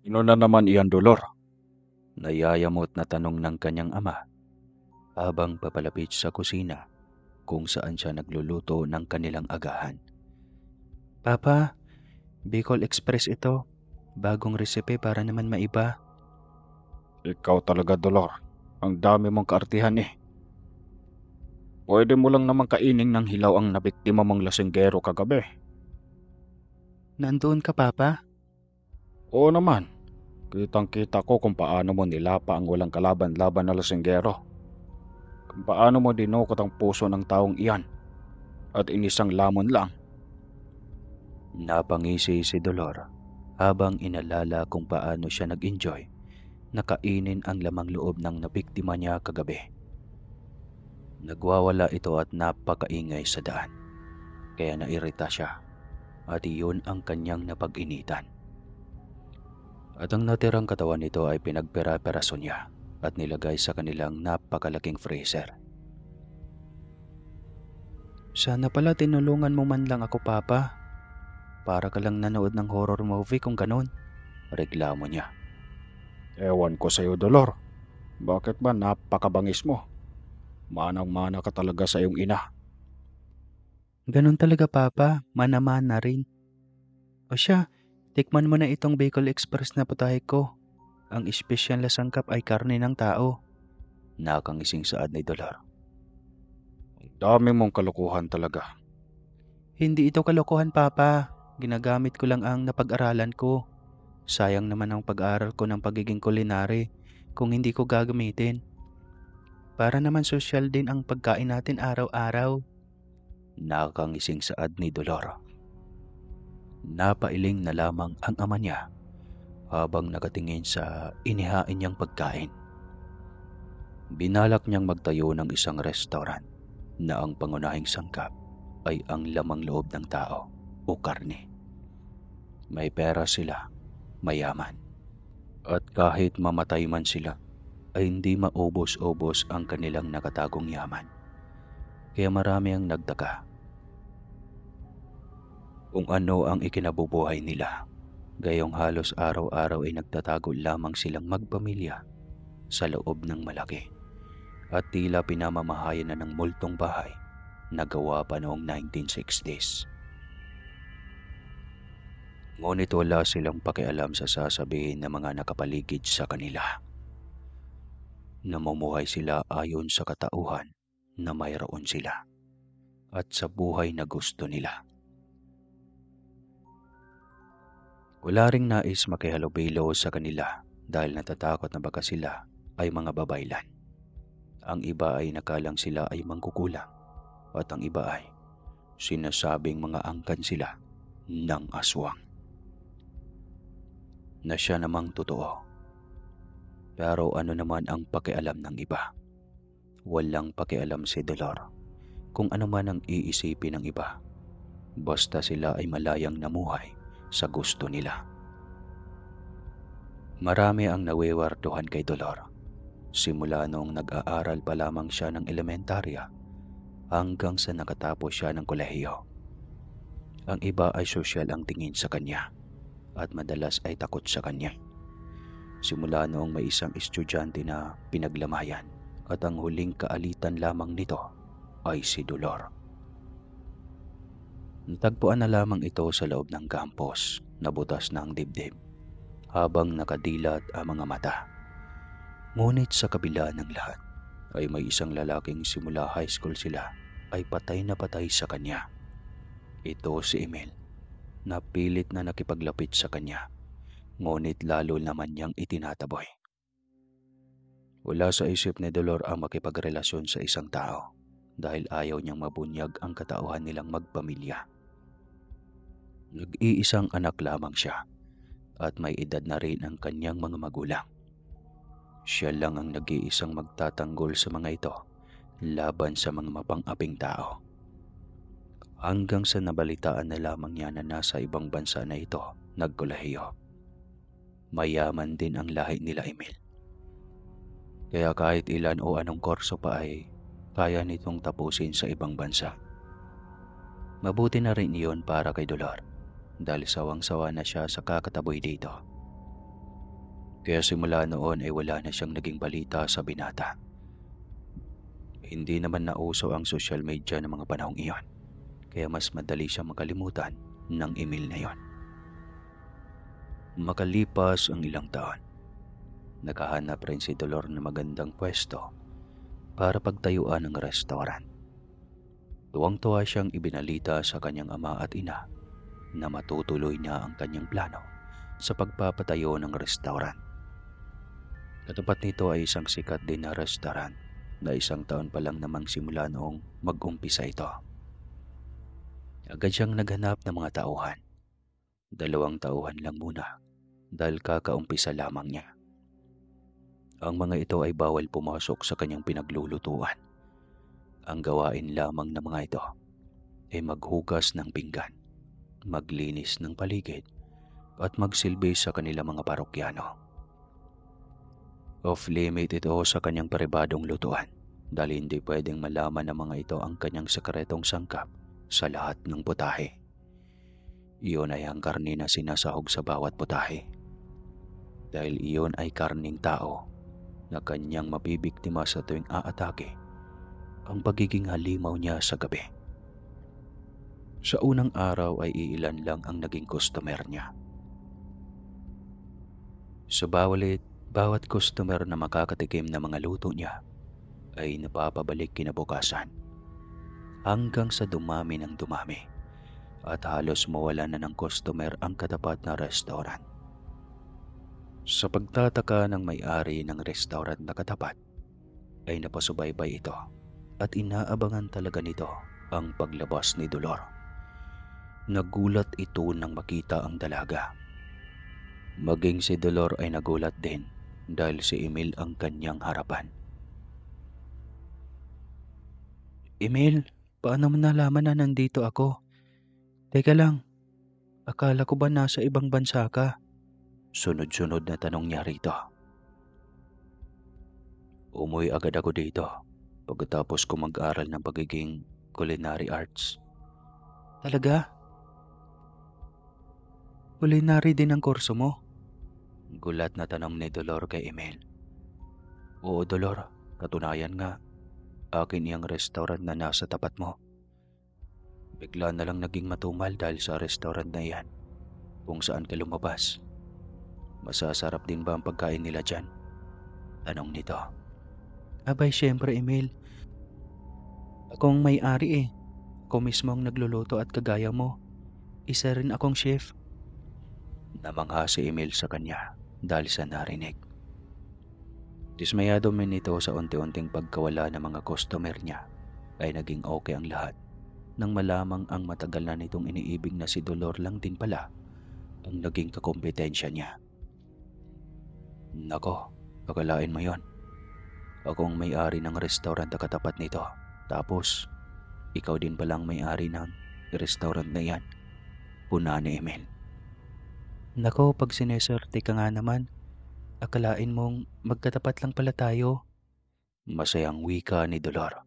Ino na naman iyan, Dolor? Nayayamot na tanong ng kanyang ama habang papalapit sa kusina kung saan siya nagluluto ng kanilang agahan. Papa, Bicol Express ito. Bagong resipe para naman maiba. Ikaw talaga, Dolor. Ang dami mong kaartihan eh. Pwede mo lang naman kainin ng hilaw ang nabiktima mong lasinggero kagabi. Nandoon ka, Papa? Oo naman. Kitang-kita ko kung paano mo nilapa ang walang kalaban-laban na lasinggero. Kung paano mo dinukot ang puso ng taong iyan at inisang lamon lang. Napangisi si Dolor habang inalala kung paano siya nag-enjoy na kainin ang lamang loob ng nabiktima niya kagabi. Nagwawala ito at napakaingay sa daan, kaya nairita siya at iyon ang kanyang napag-initan. At ang natirang katawan nito ay pinagpera-peraso niya at nilagay sa kanilang napakalaking freezer. Sana pala tinulungan mo man lang ako, Papa. Para ka lang nanood ng horror movie kung ganun. Reklamo niya. Ewan ko sa'yo, Dolor. Bakit ba napakabangis mo? Manang-mana ka talaga sa iyong ina. Ganun talaga, Papa. Mana-mana rin. O siya, tikman mo na itong Bicol Express na putahe ko. Ang espesyal na sangkap ay karne ng tao. Nakangising saad ni Dolor. Ang dami mong kalokohan talaga. Hindi ito kalokohan, Papa. Ginagamit ko lang ang napag-aralan ko. Sayang naman ang pag-aaral ko ng pagiging kulinary kung hindi ko gagamitin. Para naman sosyal din ang pagkain natin araw-araw. Nakangising saad ni Dolor. Napailing na lamang ang ama niya habang nakatingin sa inihain niyang pagkain. Binalak niyang magtayo ng isang restaurant na ang pangunahing sangkap ay ang lamang loob ng tao o karne. May pera sila, mayaman. At kahit mamatay man sila, ay hindi maubos-ubos ang kanilang nakatagong yaman. Kaya marami ang nagtaka kung ano ang ikinabubuhay nila. Gayong halos araw-araw ay nagtatago lamang silang magpamilya sa loob ng malaki at tila pinamamahayan na ng multong bahay na gawa pa noong 1960s. Ngunit wala silang pakialam sa sasabihin ng mga nakapaligid sa kanila. Namumuhay sila ayon sa katauhan na mayroon sila at sa buhay na gusto nila. Wala ring nais makihalubilo sa kanila dahil natatakot na baka sila ay mga babaylan. Ang iba ay nakalang sila ay mangkukulang at ang iba ay sinasabing mga angkan sila ng aswang. Na siya namang totoo. Pero ano naman ang pakialam ng iba? Walang pakialam si Dolor kung ano man ang iisipin ng iba. Basta sila ay malayang namuhay sa gusto nila. Marami ang nawiwarduhan kay Dolor. Simula noong nag-aaral pa lamang siya ng elementarya hanggang sa nakatapos siya ng kolehiyo. Ang iba ay sosyal ang tingin sa kanya at madalas ay takot sa kanya. Simula noong may isang estudyante na pinaglamayan at ang huling kaalitan lamang nito ay si Dolor. Natagpuan na lamang ito sa loob ng campus na butas na ang dibdib habang nakadilat ang mga mata. Ngunit sa kabila ng lahat ay may isang lalaking simula high school sila ay patay na patay sa kanya. Ito si Emil na pilit na nakipaglapit sa kanya, ngunit lalo naman niyang itinataboy. Wala sa isip ni Dolor ang makipagrelasyon sa isang tao dahil ayaw niyang mabunyag ang katauhan nilang magpamilya. Nag-iisang anak lamang siya at may edad na rin ang kanyang mga magulang. Siya lang ang nag-iisang magtatanggol sa mga ito laban sa mga mapang-aping tao. Hanggang sa nabalitaan na lamang niya na nasa ibang bansa na ito nagkolehiyo. Mayaman din ang lahi nila Emil. Kaya kahit ilan o anong kurso pa ay kaya nitong tapusin sa ibang bansa. Mabuti na rin iyon para kay Dolor dahil sawang-sawa na siya sa kakataboy dito. Kaya simula noon ay wala na siyang naging balita sa binata. Hindi naman nauso ang social media ng mga panahong iyon, kaya mas madali siyang makalimutan ng email na iyon. Makalipas ang ilang taon, nakahanap rin si Dolor ng magandang pwesto para pagtayuan ng restaurant. Tuwang-tuwa siyang ibinalita sa kanyang ama at ina na matutuloy niya ang kanyang plano sa pagpapatayo ng restaurant. Katapat nito ay isang sikat din na restaurant na 1 taon pa lang namang simula noong mag-umpisa ito. Agad siyang naghanap ng mga tauhan. 2 tauhan lang muna dahil kakaumpisa lamang niya. Ang mga ito ay bawal pumasok sa kanyang pinaglulutuan. Ang gawain lamang ng mga ito ay maghugas ng pinggan, maglinis ng paligid, at magsilbi sa kanilang mga parokyano. Off-limit ito sa kanyang paribadong lutuan dahil hindi pwedeng malaman ng mga ito ang kanyang sekretong sangkap sa lahat ng putahe. Iyon ay ang karne na sinasahog sa bawat putahe. Dahil iyon ay karning tao na kanyang mabibiktima sa tuwing aatake ang pagiging halimaw niya sa gabi. Sa unang araw ay iilan lang ang naging customer niya. Bawat customer na makakatikim ng mga luto niya ay napapabalik kinabukasan hanggang sa dumami ng dumami at halos mawala na ng customer ang katapat na restaurant. Sa pagtataka ng may-ari ng restaurant na katapat ay napasubaybay ito at inaabangan talaga nito ang paglabas ni Dolor. Nagulat ito nang makita ang dalaga. Maging si Dolor ay nagulat din dahil si Emil ang kanyang harapan. "Emil, paano mo nalaman na nandito ako? Teka lang, akala ko ba nasa ibang bansa ka?" Sunod-sunod na tanong niya rito. "Umuwi agad ako dito pagkatapos ko mag-aral ng pagiging culinary arts." "Talaga? Culinary din ang kurso mo?" Gulat na tanong ni Dolor kay Emil. "Oo, Dolor. Katunayan nga, akin iyang restaurant na nasa tapat mo. Bigla na lang naging matumal dahil sa restaurant na iyan. Kung saan ka lumabas. Masasarap din ba ang pagkain nila dyan?" Tanong nito. "Abay, syempre, Emil. Akong may-ari eh. Ako mismo ang nagluluto at kagaya mo, isa rin akong chef." Namangha si Emil sa kanya dahil sa narinig. Dismayado man ito sa unti-unting pagkawala ng mga customer niya ay naging okay ang lahat nang malamang ang matagal na nitong iniibig na si Dolor lang din pala ang naging kakumpetensya niya. "Nako, akalain mo yon. Ako ang may-ari ng restaurant na katapat nito. Tapos, ikaw din palang may-ari ng restaurant na yan." Puna ni Emil. "Nako, pag sineswerte ka nga naman, akalain mong magkatapat lang pala tayo." Masayang wika ni Dolor.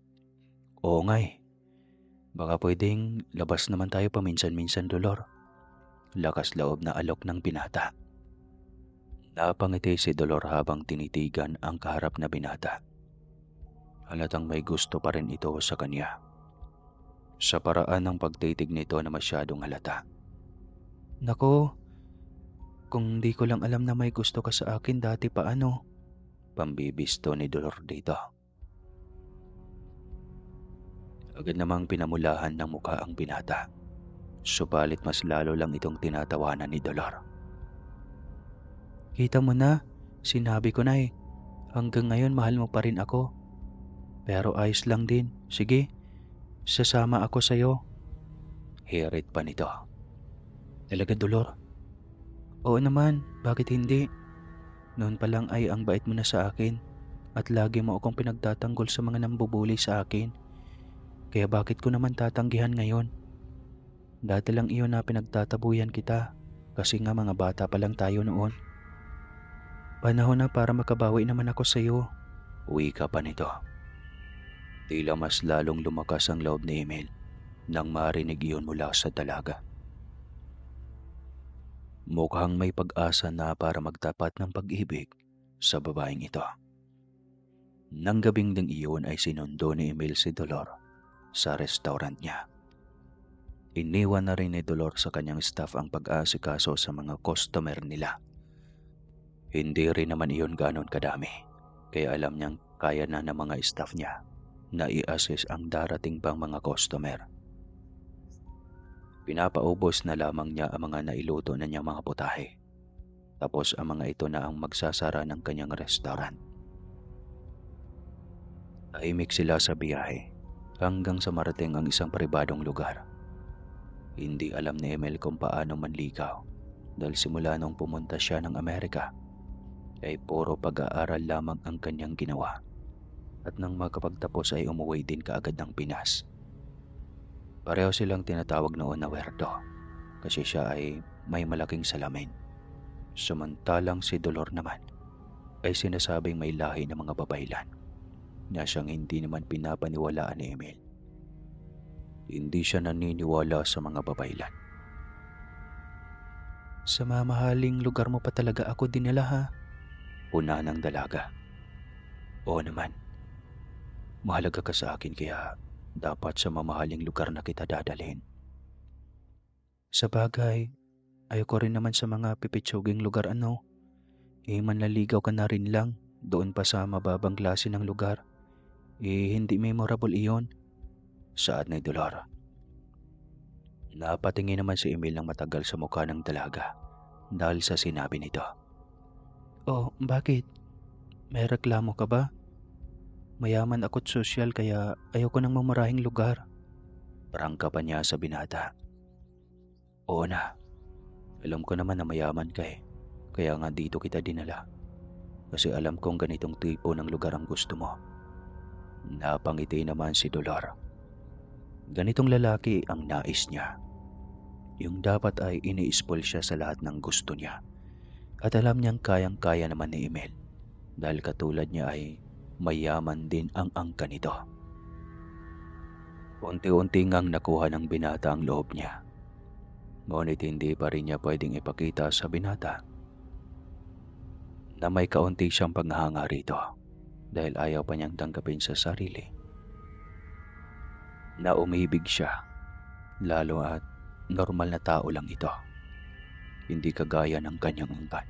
"Oo nga eh. Baka pwedeng labas naman tayo paminsan-minsan, Dolor." Lakas loob na alok ng binata. Napangiti si Dolor habang tinitigan ang kaharap na binata. Halatang may gusto pa rin ito sa kanya. Sa paraan ng pagtitig nito na masyadong halata. "Nako, kung di ko lang alam na may gusto ka sa akin dati pa ano." Pambibisto ni Dolor dito. Agad namang pinamulahan ng mukha ang binata. Subalit mas lalo lang itong tinatawanan ni Dolor. "Kita mo na, sinabi ko na eh. Hanggang ngayon mahal mo pa rin ako. Pero ayos lang din. Sige, sasama ako sa'yo." Hirit pa nito. "Talaga, Dolor?" "Oo naman, bakit hindi? Noon pa lang ay ang bait mo na sa akin at lagi mo akong pinagtatanggol sa mga nambubuli sa akin. Kaya bakit ko naman tatanggihan ngayon? Dati lang iyon na pinagtatabuyan kita kasi nga mga bata pa lang tayo noon. Panahon na para makabawi naman ako sa iyo." Wika pa nito. Tila mas lalong lumakas ang loob ni Emil nang marinig iyon mula sa dalaga. Mukhang may pag-asa na para magtapat ng pag-ibig sa babaeng ito. Nang gabing ding iyon ay sinundo ni Emil si Dolor sa restaurant niya. Iniwan na rin ni Dolor sa kanyang staff ang pag-aasikaso sa mga customer nila. Hindi rin naman iyon ganon kadami, kaya alam niyang kaya na ng mga staff niya na i-assist ang darating pang mga customer. Pinapaubos na lamang niya ang mga nailuto na niyang mga putahe. Tapos ang mga ito na ang magsasara ng kanyang restaurant. Tahimik sila sa biyahe hanggang sa marating ang isang pribadong lugar. Hindi alam ni Emil kung paano manligaw dahil simula nung pumunta siya ng Amerika ay puro pag-aaral lamang ang kanyang ginawa. At nang makapagtapos ay umuwi din kaagad ng Pinas. Pareho silang tinatawag noon na werdo kasi siya ay may malaking salamin. Samantalang si Dolor naman ay sinasabing may lahi ng mga babaylan na siyang hindi naman pinapaniwalaan ni Emil. Hindi siya naniniwala sa mga babaylan. Sa mamahaling lugar mo pa talaga ako dinala ha? Una ng dalaga. Oo naman. Mahalaga ka sa akin kaya dapat sa mamahaling lugar na kita dadalhin. Sa bagay, ayoko rin naman sa mga pipitsuging lugar ano. Manlaligaw ka na rin lang doon pa sa mababang klase ng lugar. Hindi memorable iyon. Saad ni Dolor. Napatingin naman si Emil ng matagal sa mukha ng dalaga dahil sa sinabi nito. Oh, bakit? May reklamo ka ba? Mayaman ako't sosyal kaya ayoko ng mamarahing lugar. Prangka pa niya sa binata. Oo na. Alam ko naman na mayaman ka eh. Kaya nga dito kita dinala. Kasi alam kong ganitong tipo ng lugar ang gusto mo. Napangiti naman si Dolor. Ganitong lalaki ang nais niya. Yung dapat ay ini-spoil siya sa lahat ng gusto niya. At alam niyang kayang-kaya naman ni Emil. Dahil katulad niya ay mayaman din ang angka nito. Unti-unti ngang nakuha ng binata ang loob niya. Ngunit hindi pa rin niya pwedeng ipakita sa binata na may kaunti siyang paghanga rito dahil ayaw pa niyang tanggapin sa sarili na umibig siya, lalo at normal na tao lang ito, hindi kagaya ng kanyang angkan.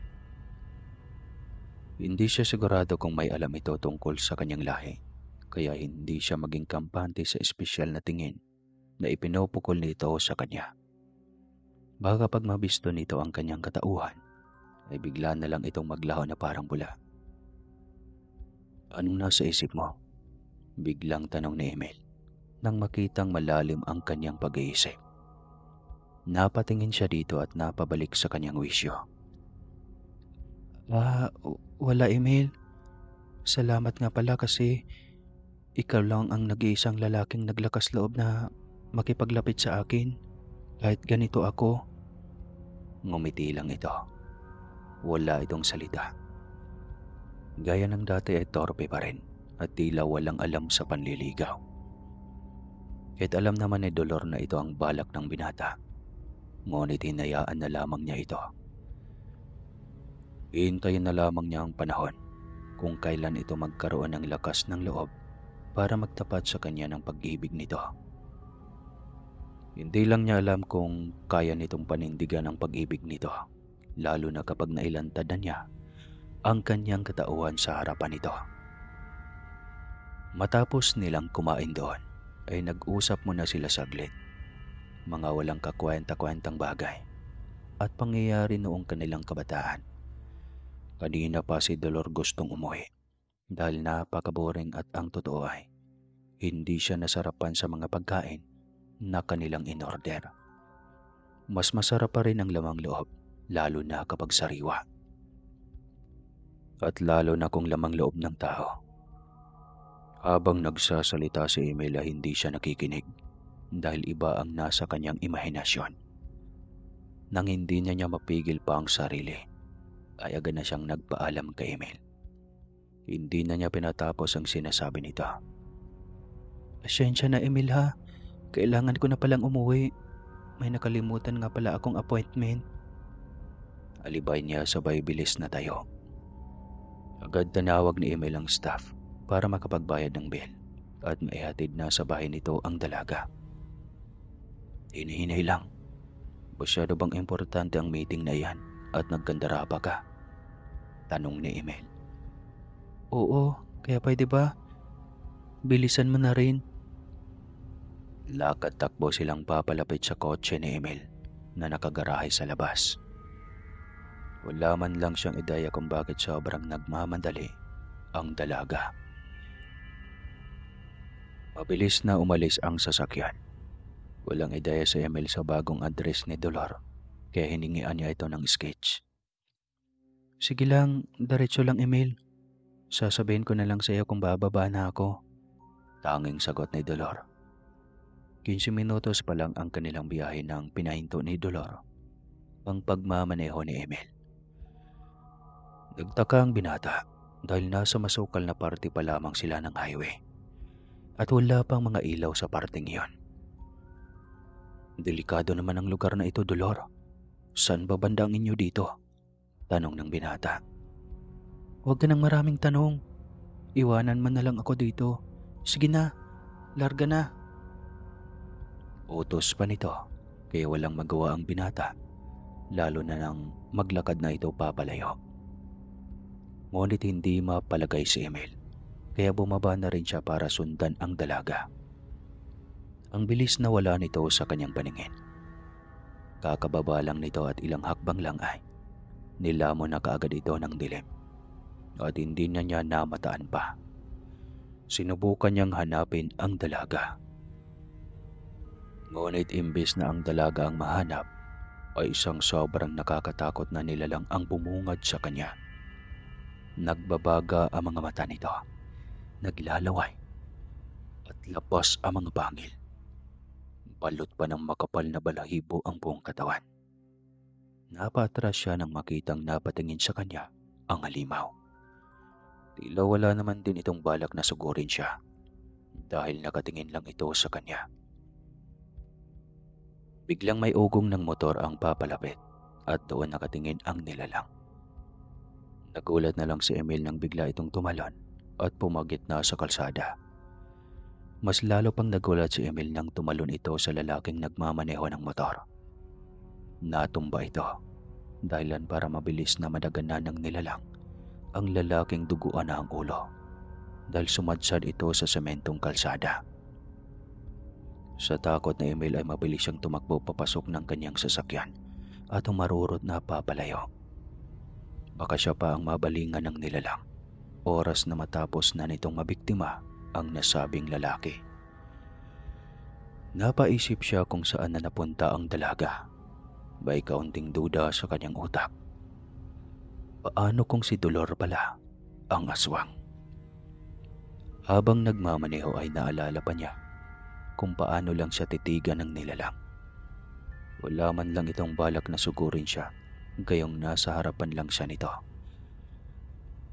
Hindi siya sigurado kung may alam ito tungkol sa kanyang lahi, kaya hindi siya maging kampante sa espesyal na tingin na ipinupukol nito sa kanya. Baka pag mabisto nito ang kanyang katauhan, ay bigla na lang itong maglaho na parang bula. Anong nasa isip mo? Biglang tanong ni Emil nang makitang malalim ang kanyang pag-iisip. Napatingin siya dito at napabalik sa kanyang wisyo. Wala Emil. Salamat nga pala kasi ikaw lang ang nag-iisang lalaking naglakas loob na makipaglapit sa akin kahit ganito ako. Ngumiti lang ito. Wala itong salita. Gaya ng dati ay torpe pa rin at tila walang alam sa panliligaw. Kahit alam naman ni Dolor na ito ang balak ng binata, ngunit hinayaan na lamang niya ito. Hihintayin na lamang niya ang panahon kung kailan ito magkaroon ng lakas ng loob para magtapat sa kanya ng pag-ibig nito. Hindi lang niya alam kung kaya nitong panindigan ang pag-ibig nito, lalo na kapag nailantad na niya ang kanyang katauhan sa harapan nito. Matapos nilang kumain doon, ay nag-usap muna sila saglit. Mga walang kakwenta-kwentang bagay at pangyayari noong kanilang kabataan. Kanina pa si Dolor gustong umuwi dahil napaka-boring at ang totoo ay hindi siya nasarapan sa mga pagkain na kanilang in-order. Mas masarap pa rin ang lamang loob lalo na kapag sariwa. At lalo na kung lamang loob ng tao. Habang nagsasalita si Emil ay hindi siya nakikinig dahil iba ang nasa kanyang imahinasyon. Nang hindi niya mapigil pa ang sarili, ay agad na siyang nagpaalam kay Emil. Hindi na niya pinatapos ang sinasabi nito. Pasensya na Emil ha, kailangan ko na palang umuwi. May nakalimutan nga pala akong appointment. Alibay niya sabay bilis na tayo. Agad tinawag ni Emil ang staff para makapagbayad ng bill at maihatid na sa bahay nito ang dalaga. Hinihinay lang. Masyado bang importante ang meeting na iyan at nagkandara pa ka? Tanong ni Emil. Oo, kaya pwede ba? Bilisan mo na rin. Lakad takbo silang papalapit sa kotse ni Emil na nakagarahe sa labas. Wala man lang siyang ideya kung bakit sobrang nagmamandali ang dalaga. Mabilis na umalis ang sasakyan. Walang ideya si Emil sa bagong address ni Dolor, kaya hiningian niya ito ng sketch. Sige lang, diretso lang Emil. Sasabihin ko na lang sa iyo kung bababa na ako. Tanging sagot ni Dolor. 15 minutos pa lang ang kanilang biyahe nang pinahinto ni Dolor ang pagmamaneho ni Emil. Nagtaka ang binata dahil nasa masukal na parte pa lamang sila ng highway at wala pang mga ilaw sa parteng iyon. Delikado naman ang lugar na ito, Dolor. Saan ba banda ang inyo dito? Tanong ng binata. Huwag ka ng maraming tanong. Iwanan mo na lang ako dito. Sige na, larga na. Utos pa nito, kaya walang magawa ang binata, lalo na nang maglakad na ito papalayo. Ngunit hindi mapalagay si Emil, kaya bumaba na rin siya para sundan ang dalaga. Ang bilis na wala nito sa kanyang paningin. Kakababa lang nito at ilang hakbang lang ay nilamon na kaagad ito ng dilim at hindi na niya namataan pa. Sinubukan niyang hanapin ang dalaga. Ngunit imbes na ang dalaga ang mahanap, ay isang sobrang nakakatakot na nilalang ang bumungad sa kanya. Nagbabaga ang mga mata nito, naglalaway, at labas ang mga bangil. Balot pa ng makapal na balahibo ang buong katawan. Napaatras siya nang makitang napatingin sa kanya ang halimaw. Tila wala naman din itong balak na sugurin siya dahil nakatingin lang ito sa kanya. Biglang may ugong ng motor ang papalapit at doon nakatingin ang nilalang. Nagulat na lang si Emil nang bigla itong tumalon at pumagit na sa kalsada. Mas lalo pang nagulat si Emil nang tumalon ito sa lalaking nagmamaneho ng motor. Natumba ito dahilan para mabilis na madaganan ng nilalang ang lalaking duguan na ang ulo dahil sumadsad ito sa sementong kalsada. Sa takot na Emil ay mabilis siyang tumakbo papasok ng kanyang sasakyan at humarurot na papalayo. Baka siya pa ang mabalingan ng nilalang, oras na matapos na nitong mabiktima ang nasabing lalaki. Napaisip siya kung saan na napunta ang dalaga. May kaunting duda sa kanyang utak. Paano kung si Dolor pala ang aswang? Habang nagmamaneho ay naalala pa niya kung paano lang siya titigan ng nilalang. Wala man lang itong balak na sugurin siya, gayong nasa harapan lang siya nito.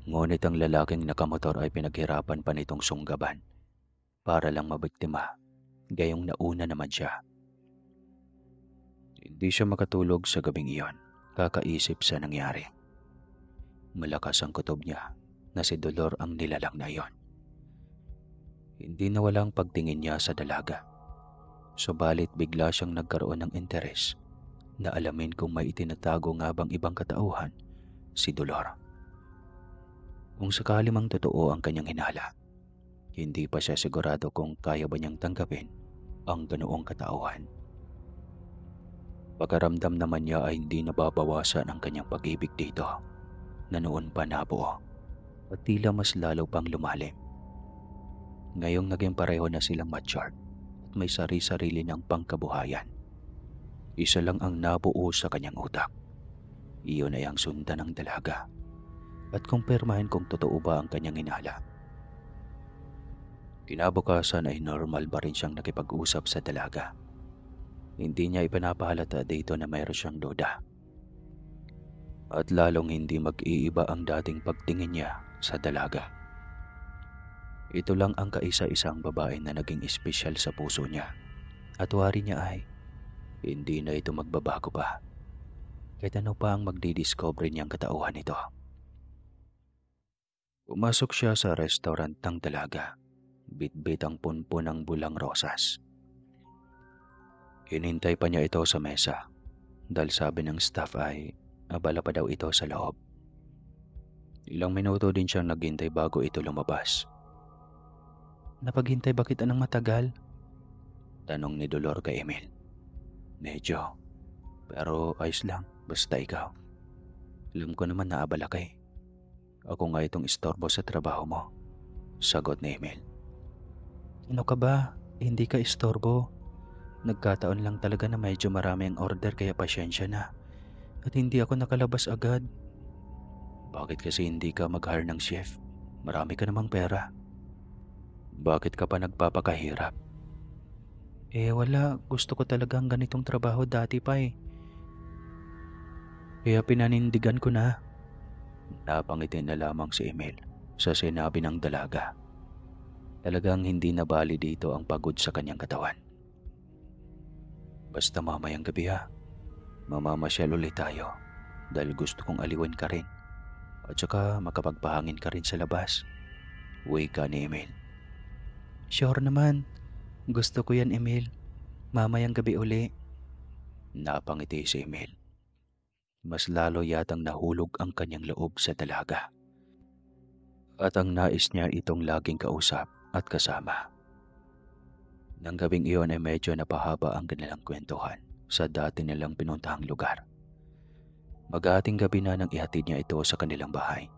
Ngunit ang lalaking nakamotor ay pinaghirapan pa nitong sunggaban para lang mabiktima, gayong nauna naman siya. Hindi siya makatulog sa gabing iyon, kakaisip sa nangyari. Malakas ang kutob niya na si Dolor ang nilalang na iyon. Hindi nawala ang pagtingin niya sa dalaga. Subalit bigla siyang nagkaroon ng interes na alamin kung may itinatago nga bang ibang katauhan si Dolor. Kung sakali mang totoo ang kanyang hinala, hindi pa siya sigurado kung kaya ba niyang tanggapin ang ganoong katauhan. Pagkaramdam naman niya ay hindi nababawasan ang kanyang pag-ibig dito na noon pa nabuo at tila mas lalo pang lumalim. Ngayong naging pareho na silang matured at may sari-sarili ng pangkabuhayan. Isa lang ang nabuo sa kanyang utak. Iyon ay ang sundan ng dalaga at kumpirmahin kung totoo ba ang kanyang hinala. Kinabukasan ay normal pa rin siyang nakipag-usap sa dalaga. Hindi niya ipinapahalata dito na mayroon siyang duda. At lalong hindi mag-iiba ang dating pagtingin niya sa dalaga. Ito lang ang kaisa-isang babae na naging espesyal sa puso niya. At wari niya ay hindi na ito magbabago pa. kahit ano pa ang magdidiscover niyang katauhan nito. Pumasok siya sa restaurant ng dalaga. Bitbit ang punpun ng bulang rosas. Hinintay pa niya ito sa mesa dahil sabi ng staff ay abala pa daw ito sa loob. Ilang minuto din siyang naghintay bago ito lumabas. Napaghintay ba kita ng matagal? Tanong ni Dolor kay Emil. Medyo, pero ayos lang, basta ikaw. Alam ko naman na abala ka eh. Ako nga itong istorbo sa trabaho mo, sagot ni Emil. Ano ka ba? Hindi ka istorbo. Nagkataon lang talaga na medyo marami ang order kaya pasyensya na. At hindi ako nakalabas agad. Bakit kasi hindi ka mag-hire ng chef? Marami ka namang pera. Bakit ka pa nagpapakahirap? Wala. Gusto ko talagang ganitong trabaho dati pa eh. Kaya pinanindigan ko na. Napangiti na lamang si Emil sa sinabi ng dalaga. Talagang hindi nabali dito ang pagod sa kanyang katawan. Basta mamayang gabi ha. Mamamasyal ulit tayo dahil gusto kong aliwin ka rin. At saka makapagpahangin ka rin sa labas. Wika ni Emil. Sure naman. Gusto ko yan, Emil. Mamayang gabi uli. Napangiti si Emil. Mas lalo yatang nahulog ang kanyang loob sa dalaga. At ang nais niya itong laging kausap at kasama. Nang gabing iyon ay medyo napahaba ang kanilang kwentuhan sa dati nilang pinuntahang lugar. Mag-aating gabi na nang ihatid niya ito sa kanilang bahay.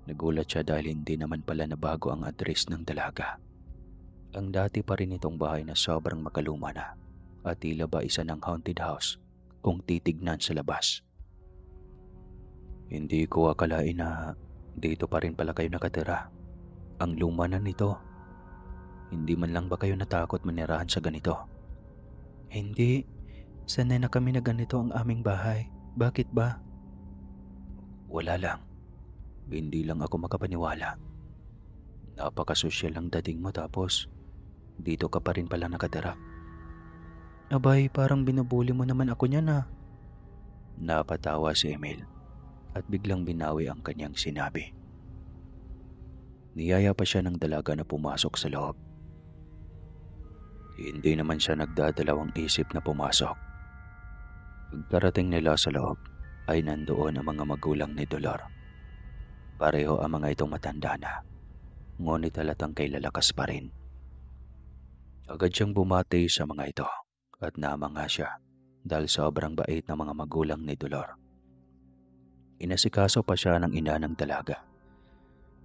Nagulat siya dahil hindi naman pala nabago ang address ng dalaga. Ang dati pa rin itong bahay na sobrang makaluma na at tila ba isa ng haunted house kung titignan sa labas. Hindi ko akalain na dito pa rin pala kayo nakatira. Ang luma na nito. Hindi man lang ba kayo natakot manirahan sa ganito? Hindi. Sanay na kami na ganito ang aming bahay. Bakit ba? Wala lang. Hindi lang ako makapaniwala. Napakasosyal ang dating mo tapos dito ka pa rin pala nakatira. Abay, parang binubuli mo naman ako niyan ah. Napatawa si Emil at biglang binawi ang kanyang sinabi. Niyaya pa siya ng dalaga na pumasok sa loob. Hindi naman siya nagdadalawang isip na pumasok. Pagkarating nila sa loob ay nandoon ang mga magulang ni Dolor. Pareho ang mga itong matanda na, ngunit halatang kay lalakas pa rin. Agad siyang bumati sa mga ito at namanga siya dahil sobrang bait ng mga magulang ni Dolor. Inasikaso pa siya ng ina ng dalaga.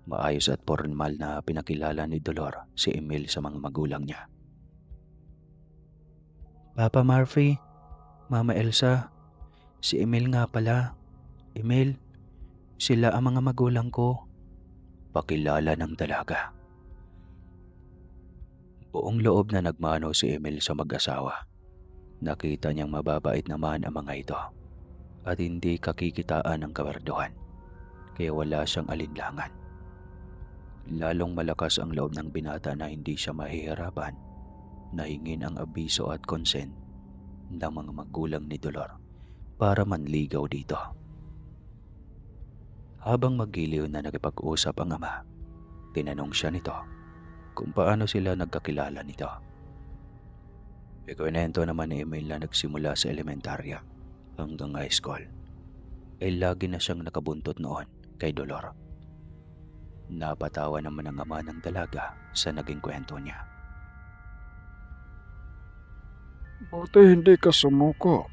Maayos at formal na pinakilala ni Dolor si Emil sa mga magulang niya. Papa Murphy, Mama Elsa, si Emil nga pala. Emil, sila ang mga magulang ko. Pakilala ng dalaga. Buong loob na nagmano si Emil sa mag-asawa. Nakita niyang mababait naman ang mga ito at hindi kakikitaan ng kawerduhan, kaya wala siyang alinlangan. Lalong malakas ang loob ng binata na hindi siya mahihirapan na hingin ang abiso at consent ng mga magulang ni Dolor para manligaw dito. Habang magiliw na nakipag-usap ang ama, tinanong siya nito kung paano sila nagkakilala nito. Ikwento naman ni Emil na nagsimula sa elementarya hanggang high school ay lagi na siyang nakabuntot noon kay Dolor. Napatawa naman ang ama ng dalaga sa naging kwento niya. Buti hindi ka sumuko.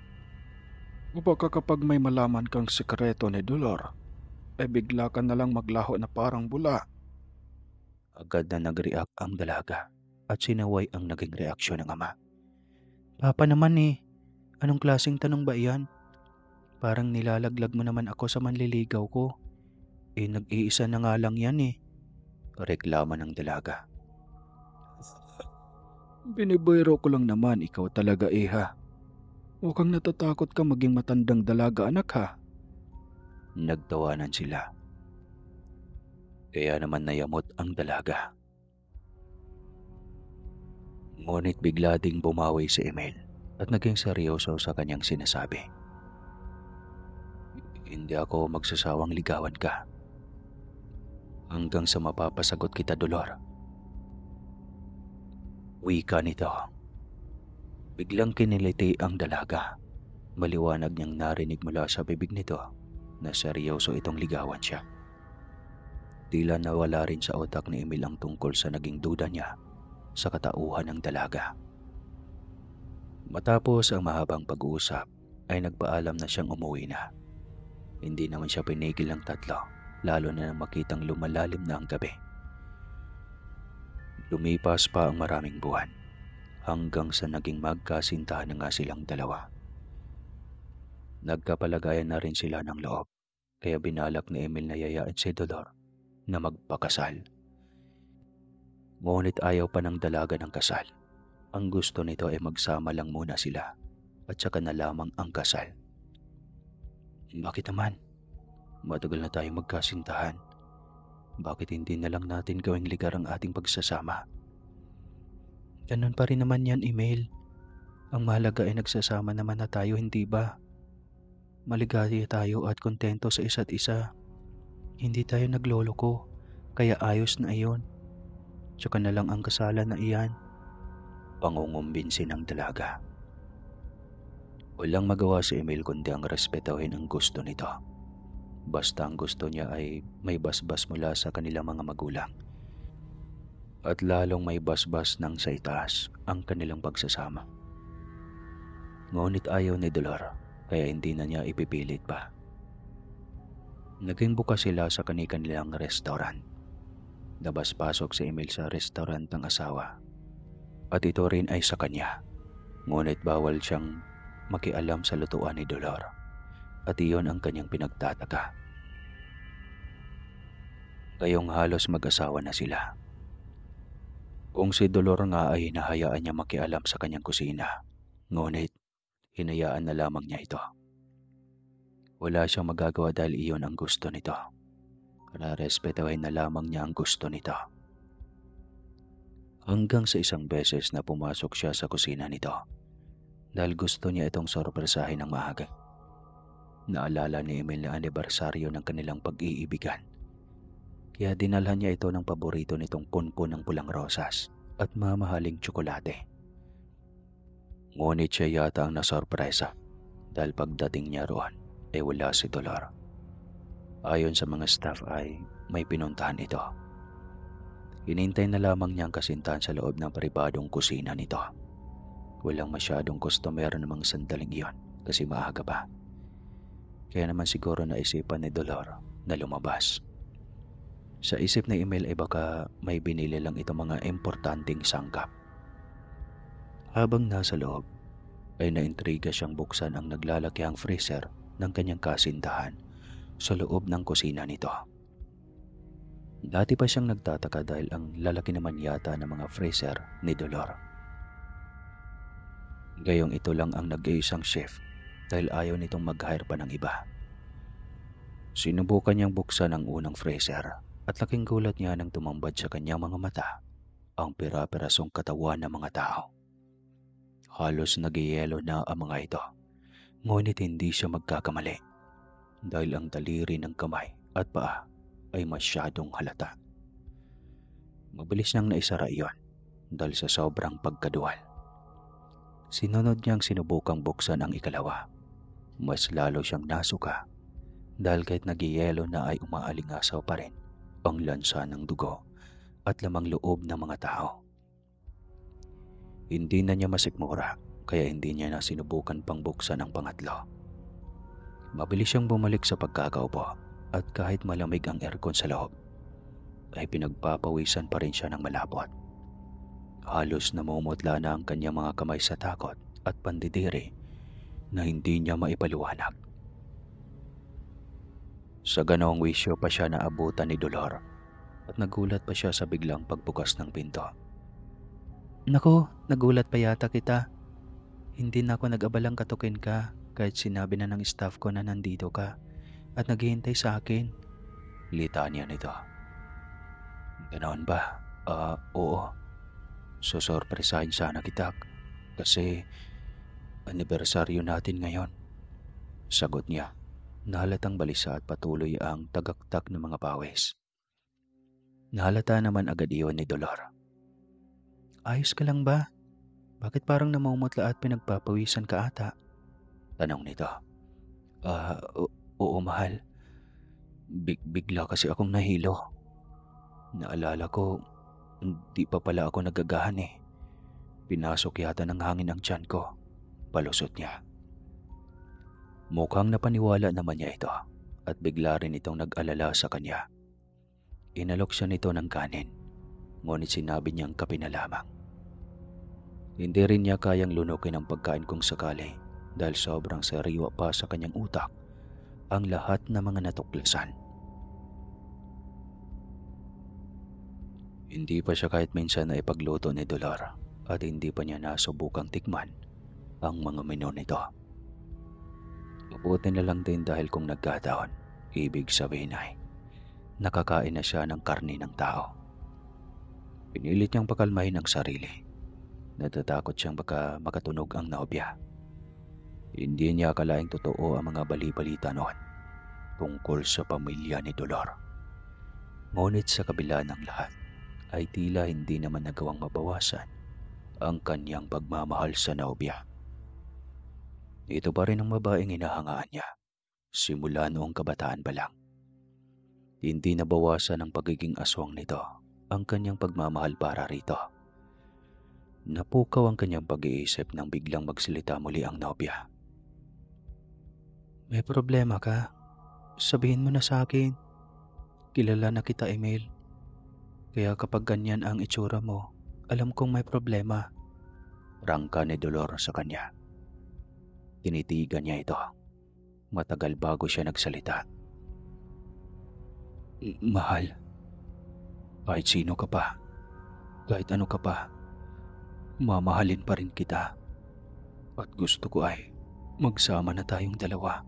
O baka kapag may malaman kang sikreto ni Dolor, bigla ka na lang maglaho na parang bula. Agad na nag-react ang dalaga at sinaway ang naging reaksyon ng ama. Papa naman eh, anong klaseng tanong ba iyan? Parang nilalaglag mo naman ako sa manliligaw ko. Nag-iisa na nga lang yan eh. Reklama ng dalaga. Binibiro ko lang naman, ikaw talaga iha. Mukhang natatakot ka maging matandang dalaga, anak ha. Nagtawanan sila. Kaya naman nayamot ang dalaga. Ngunit bigla ding bumawi si Emil at naging seryoso sa kanyang sinasabi. Hindi ako magsasawang ligawan ka hanggang sa mapapasagot kita, Dolor. Wika nito. Biglang kiniliti ang dalaga. Maliwanag niyang narinig mula sa bibig nito na seryoso itong ligawan siya. Tila nawala rin sa utak ni Emil ang tungkol sa naging duda niya sa katauhan ng dalaga. Matapos ang mahabang pag-uusap ay nagpaalam na siyang umuwi na. Hindi naman siya pinigil ng tatlo, lalo na nang makitang lumalalim na ang gabi. Lumipas pa ang maraming buwan hanggang sa naging magkasintahan na nga silang dalawa. Nagkapalagayan na rin sila ng loob, kaya binalak ni Emil na yayain si Dolor na magpakasal. Ngunit ayaw pa ng dalaga ng kasal. Ang gusto nito ay magsama lang muna sila at saka na lamang ang kasal. Bakit naman? Matagal na tayo magkasintahan. Bakit hindi na lang natin gawing ligar ang ating pagsasama? Ganun pa rin naman yan, Emil. Ang mahalaga ay nagsasama naman na tayo, hindi ba? Maligaya tayo at kontento sa isa't isa. Hindi tayo nagloloko, kaya ayos na iyon. Tsaka na lang ang kasalan na iyan. Pangungumbinsin ng dalaga. Walang magawa si Emil kundi ang respetahin ang gusto nito. Basta ang gusto niya ay may basbas mula sa kanilang mga magulang. At lalong may basbas ng sa itaas ang kanilang pagsasama. Ngunit ayaw ni Dolor, kaya hindi na niya ipipilit pa. Naging bukas sila sa kanilang restaurant. Labas-pasok si Emil sa restaurant ng asawa. At ito rin ay sa kanya. Ngunit bawal siyang makialam sa lutuan ni Dolor. At iyon ang kanyang pinagtataka. Ngayong halos mag-asawa na sila. Kung si Dolor nga ay hinahayaan niya makialam sa kanyang kusina, ngunit hinayaan na lamang niya ito. Wala siyang magagawa dahil iyon ang gusto nito. Respetuhin na lamang niya ang gusto nito. Hanggang sa isang beses na pumasok siya sa kusina nito dahil gusto niya itong sorpresahin ng maaga. Naalala ni Emil na anibersaryo ng kanilang pag-iibigan. Kaya dinalhan niya ito ng paborito nitong punpun ng pulang rosas at mamahaling tsokolate. Ngunit siya yata ang nasorpresa dahil pagdating niya roon ay wala si Dolor. Ayon sa mga staff ay may pinuntahan ito. Hinintay na lamang niya ang kasintahan sa loob ng pribadong kusina nito. Walang masyadong customer namang sandaling iyon kasi maaga pa. Kaya naman siguro naisipan ni Dolor na lumabas. Sa isip ni Emil ay baka may binili lang itong mga importanteng sangkap. Habang nasa loob ay naintriga siyang buksan ang naglalakihang freezer ng kanyang kasintahan sa loob ng kusina nito. Dati pa siyang nagtataka dahil ang lalaki naman yata ng mga freezer ni Dolor. Gayong ito lang ang nag-iisang chef dahil ayaw nitong mag-hire pa ng iba. Sinubukan niyang buksan ang unang freezer at laking gulat niya nang tumambad sa kanyang mga mata ang pira-pirasong katawan ng mga tao. Halos nagyayelo na ang mga ito, ngunit hindi siya magkakamali dahil ang daliri ng kamay at paa ay masyadong halata. Mabilis niyang naisara iyon dahil sa sobrang pagkaduwal. Sinunod niyang sinubukang buksan ang ikalawa. Mas lalo siyang nasuka dahil kahit nagyayelo na ay umaalingasaw pa rin ang lansa ng dugo at lamang loob ng mga tao. Hindi na niya masikmura kaya hindi niya na sinubukan pang buksan ang pangatlo. Mabilis siyang bumalik sa pagkakaupo at kahit malamig ang aircon sa loob, ay pinagpapawisan pa rin siya ng malapot. Halos namumutla na ang kanyang mga kamay sa takot at pandidiri na hindi niya maipaliwanag. Sa ganoong wisyo pa siya naabutan ni Dolor at nagulat pa siya sa biglang pagbukas ng pinto. Naku, nagulat pa yata kita. Hindi na ako nag-abalang katukin ka kahit sinabi na ng staff ko na nandito ka at naghihintay sa akin. Litanya nito. Ganoon ba? Oo. Susorpresahin sana kita kasi anibersaryo natin ngayon. Sagot niya. Nahalatang balisa at patuloy ang tagaktak ng mga pawis. Nahalata naman agad iyon ni Dolor. Ayos ka lang ba? Bakit parang namumutla at pinagpapawisan ka ata? Tanong nito. Oo mahal. Bigla kasi akong nahilo. Naalala ko, hindi pa pala ako nagagahan eh. Pinasok yata ng hangin ang tiyan ko. Palusot niya. Mukhang napaniwala naman niya ito at bigla rin itong nag-alala sa kanya. Inalok siya nito ng kanin, ngunit sinabi niyang kape na lamang. Hindi rin niya kayang lunukin ang pagkain kung sakali dahil sobrang sariwa pa sa kanyang utak ang lahat ng mga natuklasan. Hindi pa siya kahit minsan na ipagluto ni Dolor at hindi pa niya nasubukang tikman ang mga menu nito. Mabuti na lang din dahil kung nagkataon, ibig sabihin ay nakakain na siya ng karne ng tao. Pinilit niyang pakalmahin ang sarili. Natatakot siyang baka makatunog ang nobya. Hindi niya akalaing totoo ang mga bali-balita noon tungkol sa pamilya ni Dolor. Ngunit sa kabila ng lahat, ay tila hindi naman nagawang mabawasan ang kanyang pagmamahal sa nobya. Ito pa rin ang babaeng hinahangaan niya simula noong kabataan pa lang. Hindi nabawasan ang pagiging aswang nito ang kanyang pagmamahal para rito. Napukaw ang kanyang pag-iisip nang biglang magsalita muli ang nobya. May problema ka? Sabihin mo na sa akin. Kilala na kita, Emil. Kaya kapag ganyan ang itsura mo, alam kong may problema. Rangka ni Dolor sa kanya. Tinitigan niya ito. Matagal bago siya nagsalita. Mahal, kahit sino ka pa, kahit ano ka pa, mamahalin pa rin kita. At gusto ko ay magsama na tayong dalawa.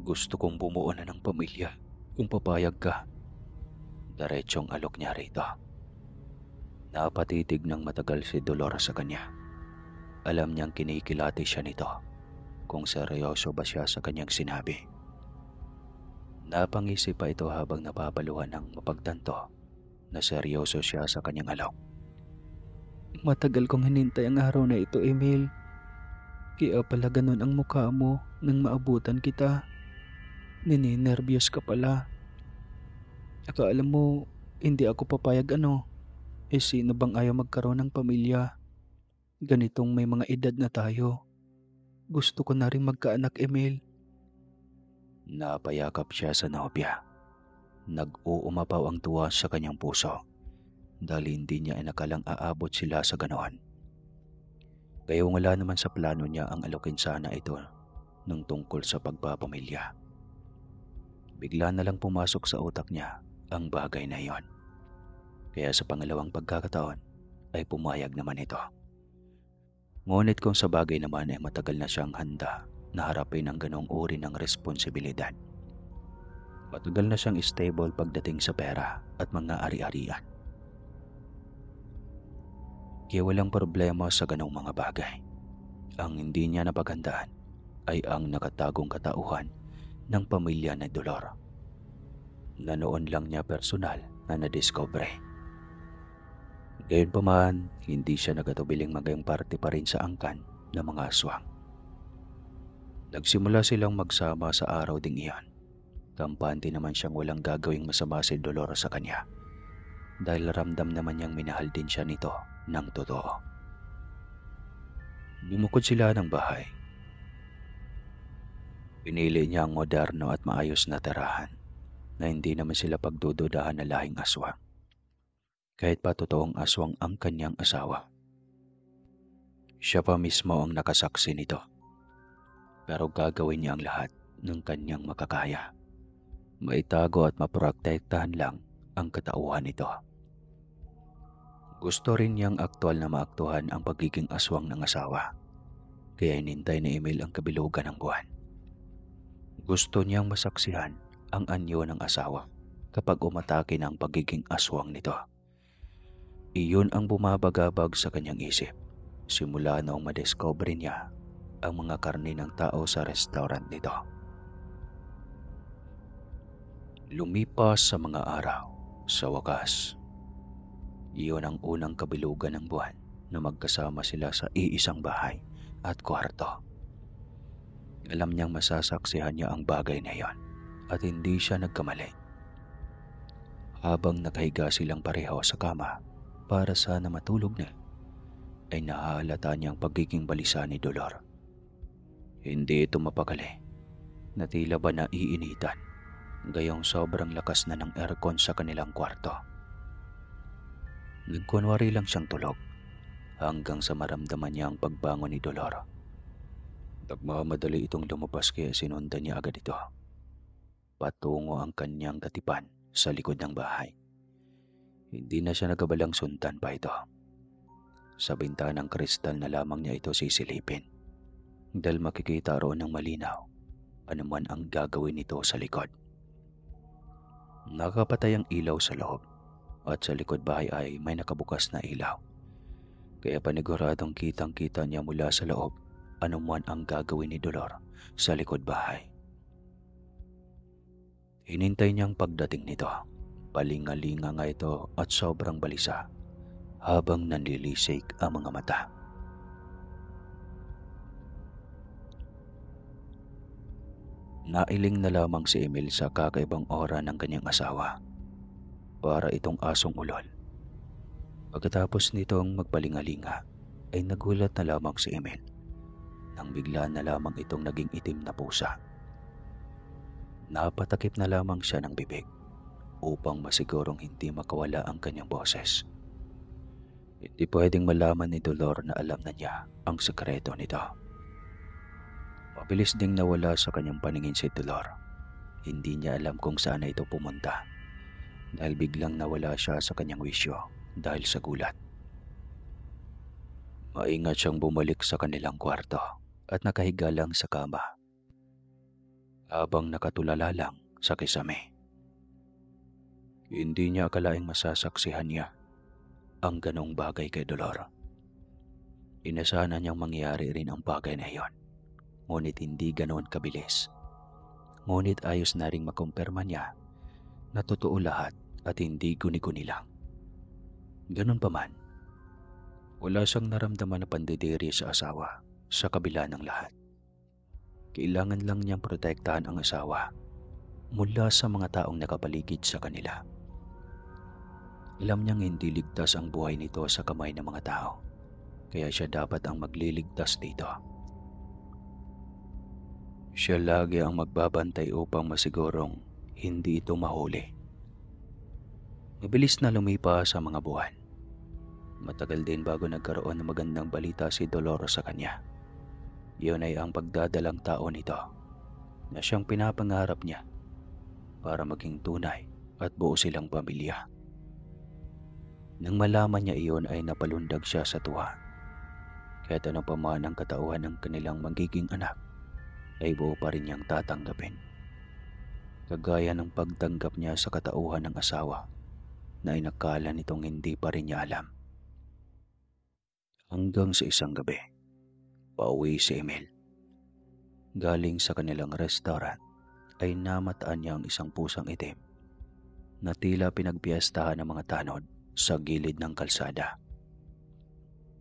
Gusto kong bumuo na ng pamilya kung papayag ka. Diretsyong alok niya rito. Napatitig ng matagal si Dolor sa kanya. Alam niyang kinikilati siya nito kung seryoso ba siya sa kanyang sinabi. Napangisi pa ito habang napapaluhan ng mapagtanto na seryoso siya sa kanyang alok. Matagal kong hinintay ang araw na ito, Emil. Kaya pala ganun ang mukha mo nang maabutan kita. Nininervyos ka pala. Akala mo, hindi ako papayag ano? Sino bang ayaw magkaroon ng pamilya? Ganitong may mga edad na tayo. Gusto ko na rin magkaanak, Emil. Napayakap siya sa nobya. Nag-uumapaw ang tuwa sa kanyang puso dahil hindi niya inakalang aabot sila sa ganoon. Kaya wala naman sa plano niya ang alokin sana ito ng tungkol sa pagpapamilya. Bigla na lang pumasok sa utak niya ang bagay na iyon. Kaya sa pangalawang pagkakataon ay pumayag naman ito. Ngunit kung sa bagay naman ay matagal na siyang handa na harapin ang ganong uri ng responsibilidad. Matagal na siyang stable pagdating sa pera at mga ari-arian. Kaya walang problema sa ganong mga bagay. Ang hindi niya napaghandaan ay ang nakatagong katauhan ng pamilya ni Dolor na noon lang niya personal na nadiscovery. Gayunpaman, hindi siya nagatubiling maging parte pa rin sa angkan ng mga aswang. Nagsimula silang magsama sa araw ding iyan. Kampante naman siyang walang gagawing masama si Dolor sa kanya dahil ramdam naman niyang minahal din siya nito ng totoo. Bumukod sila ng bahay. Pinili niya ang moderno at maayos na tirahan na hindi naman sila pagdududahan na lahing aswang. Kahit pa totoong aswang ang kanyang asawa. Siya pa mismo ang nakasaksi nito. Pero gagawin niya ang lahat ng kanyang makakaya. Maitago at maprotektahan lang ang katauhan nito. Gusto rin niyang aktual na maaktuhan ang pagiging aswang ng asawa. Kaya inintay ni Emil ang kabilugan ng buwan. Gusto niyang masaksihan ang anyo ng asawa kapag umatake na ang pagiging aswang nito. Iyon ang bumabagabag sa kanyang isip simula noong madiscover niya ang mga karne ng tao sa restaurant nito. Lumipas sa mga araw. Sa wakas, iyon ang unang kabilugan ng buwan na magkasama sila sa iisang bahay at kwarto. Alam niyang masasaksihan niya ang bagay na iyon at hindi siya nagkamali. Habang nakahiga silang pareho sa kama para sana matulog na, ay nahahalata niyang pagiging balisa ni Dolor. Hindi ito mapakali na tila ba naiinitan, gayong sobrang lakas na ng aircon sa kanilang kwarto. Nagkunwari lang siyang tulog hanggang sa maramdaman niya ang pagbangon ni Dolor. Nagmamadali itong lumabas kaya sinundan niya agad ito. Patungo ang kanyang katipan sa likod ng bahay. Hindi na siya nagabalang sundan pa ito. Sa bintanang kristal na lamang niya ito sisilipin dahil makikita roon ng malinaw anuman ang gagawin nito sa likod. Nakapatay ang ilaw sa loob at sa likod bahay ay may nakabukas na ilaw. Kaya paniguradong kitang-kita niya mula sa loob anuman ang gagawin ni Dolor sa likod bahay. Hinintay niyang pagdating nito. Palingalinga nga ito at sobrang balisa habang nanlilisik ang mga mata. Nailing na lamang si Emil sa kakaibang aura ng kanyang asawa. Para itong asong ulol. Pagkatapos nitong magpalingalinga ay nagulat na lamang si Emil nang bigla na lamang itong naging itim na pusa. Napatakip na lamang siya ng bibig upang masigurong hindi makawala ang kanyang boses. Hindi pwedeng malaman ni Dolor na alam na niya ang sekreto nito. Mabilis ding nawala sa kanyang paningin si Dolor. Hindi niya alam kung saan na ito pumunta dahil biglang nawala siya sa kanyang wisyo dahil sa gulat. Maingat siyang bumalik sa kanilang kwarto at nakahiga lang sa kama habang nakatulala lang sa kisame. Hindi niya akalaing masasaksihan niya ang ganong bagay kay Dolor. Inasahan niyang mangyari rin ang bagay na iyon, ngunit hindi ganoon kabilis. Ngunit ayos na ring makumpirma niya na totoo lahat at hindi guni-guni lang. Ganun pa man, wala siyang naramdaman na pandidiri sa asawa sa kabila ng lahat. Kailangan lang niyang protektahan ang asawa mula sa mga taong nakapaligid sa kanila. Alam niyang hindi ligtas ang buhay nito sa kamay ng mga tao, kaya siya dapat ang magliligtas dito. Siya lagi ang magbabantay upang masigurong hindi ito mahuli. Mabilis na lumipas sa mga buwan. Matagal din bago nagkaroon ng magandang balita si Dolores sa kanya. Iyon ay ang pagdadalang tao nito na siyang pinapangarap niya para maging tunay at buo silang pamilya. Nang malaman niya iyon ay napalundag siya sa tuwa. Kahit ano pa man ang katauhan ng kanilang magiging anak, ay buo pa rin niyang tatanggapin. Kagaya ng pagtanggap niya sa katauhan ng asawa na inakala nitong hindi pa rin niya alam. Hanggang sa isang gabi, pauwi si Emil. Galing sa kanilang restaurant ay namataan niya ang isang pusang itim na tila pinagpiestahan ng mga tanod sa gilid ng kalsada.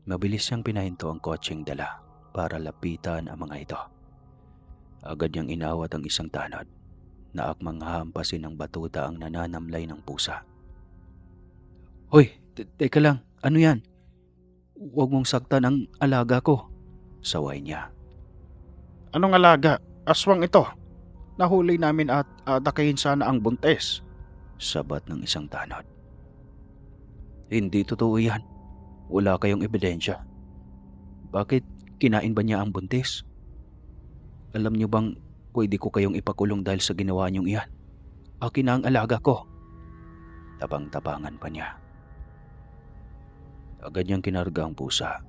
Mabilis siyang pinahinto ang kotseng dala para lapitan ang mga ito. Agad niyang inawat ang isang tanod na akmang hahampasin ng batuta ang nananamlay ng pusa. "Hoy, teka lang, ano yan? Huwag mong saktan ang alaga ko," saway niya. Anong alaga? Aswang ito. Nahuli namin at atakayin sana ang buntes. Sabat ng isang tanod. "Hindi totoo yan. Wala kayong ebidensya. Bakit kinain ba niya ang buntis? Alam niyo bang pwede ko kayong ipakulong dahil sa ginawa niyong iyan? Akin na ang alaga ko." Tabang-tabangan pa niya. Agad niyang kinarga ang pusa.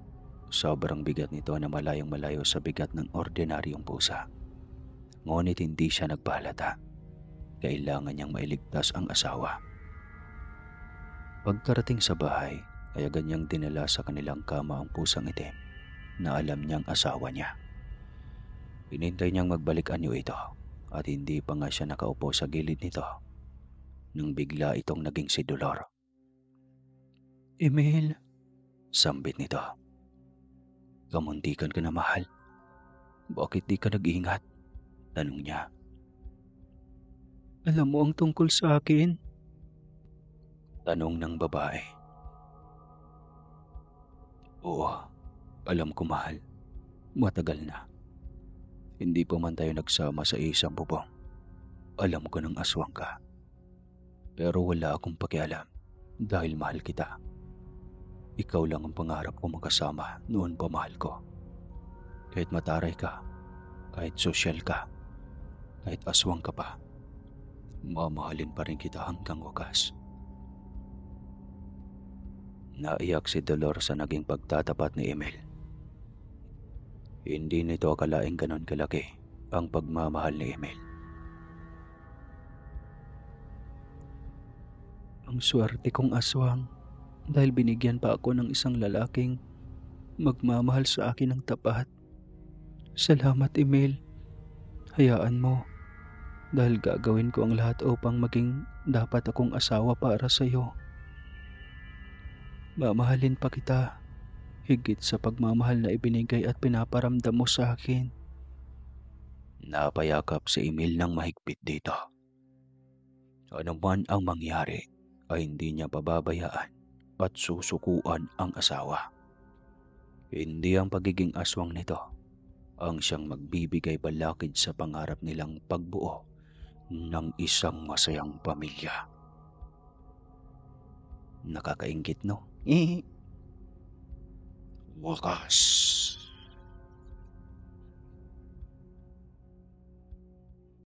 Sobrang bigat nito na malayong-malayo sa bigat ng ordinaryong pusa. Ngunit hindi siya nagpahalata. Kailangan niyang mailigtas ang asawa. Pagkarating sa bahay, ay agad niyang dinala sa kanilang kama ang pusang itim na alam niyang asawa niya. Hinintay niyang magbalik anyo ito at hindi pa nga siya nakaupo sa gilid nito nang bigla itong naging si Dolor. Emil, sambit nito. Kamuntikan ka na, mahal. Bakit di ka nag-ingat? Tanong niya. Alam mo ang tungkol sa akin? Tanong ng babae. Oo, alam ko, mahal. Matagal na. Hindi pa man tayo nagsama sa isang bubong. Alam ko ng aswang ka. Pero wala akong pakialam dahil mahal kita. Ikaw lang ang pangarap ko magkasama noon pa, mahal ko. Kahit mataray ka, kahit sosyal ka, kahit aswang ka pa, mamahalin pa rin kita hanggang wakas. Naiyak si Dolor sa naging pagtatapat ni Emil. Hindi nito akalaing ganon kalaki ang pagmamahal ni Emil. Ang swerte kong aswang dahil binigyan pa ako ng isang lalaking magmamahal sa akin ng tapat. Salamat, Emil. Hayaan mo dahil gagawin ko ang lahat upang maging dapat akong asawa para sa iyo. Mamahalin pa kita higit sa pagmamahal na ibinigay at pinaparamdam mo sa akin. Napayakap si Emil ng mahigpit dito. Ano man ang mangyari ay hindi niya pababayaan at susukuan ang asawa. Hindi ang pagiging aswang nito ang siyang magbibigay balakid sa pangarap nilang pagbuo ng isang masayang pamilya. Nakakaingit, no? Wakas.